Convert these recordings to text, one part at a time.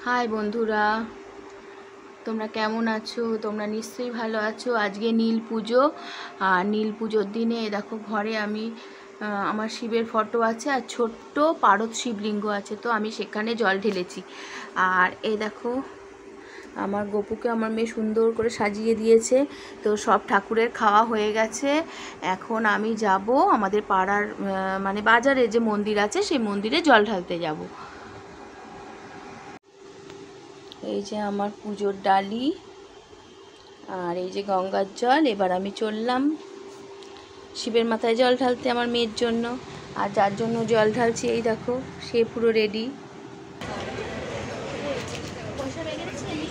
High বন্ধুরা, তোমরা কেমন আছো? তোমরা নিশ্চয়ই ভালো আছো। আজকে নীল পুজো, আর নীল পুজোর দিনে দেখো ঘরে আমি আমার শিবের ফটো আছে আর ছোট্ট পারদ শিবলিঙ্গ আছে, তো আমি সেখানে জল ঢেলেছি। আর এই দেখো আমার গপুকে আমার মেয়ে সুন্দর করে সাজিয়ে দিয়েছে। তো সব ঠাকুরের খাওয়া হয়ে গেছে। এখন আমি যাব আমাদের পাড়ার মানে বাজারে যে মন্দির আছে সেই মন্দিরে জল ঢালতে যাব। এই যে আমার পুজোর ডালি আর এই যে গঙ্গার জল। এবার আমি চললাম শিবের মাথায় জল ঢালতে আমার মেয়ের জন্য। আর যার জন্য জল ঢালছি এই দেখো সে পুরো রেডি।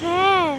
হ্যাঁ,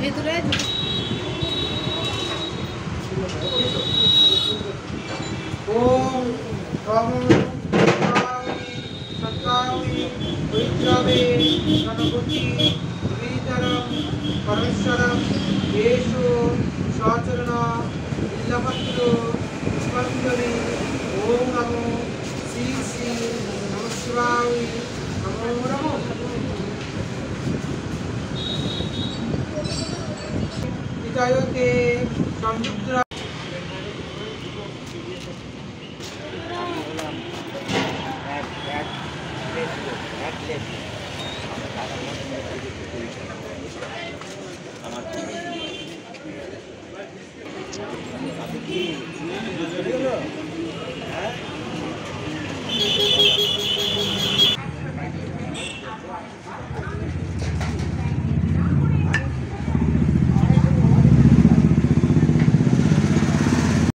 ভেতরে ओम नमो सत्तावि पवित्रवे गणपति श्रीधरम परमेश्वरम येषु सचरण बिल्लपत्र पुष्पांजलि ओम नमो श्री श्री नमः शिवाय नमो नमो पितायोते संयुक्त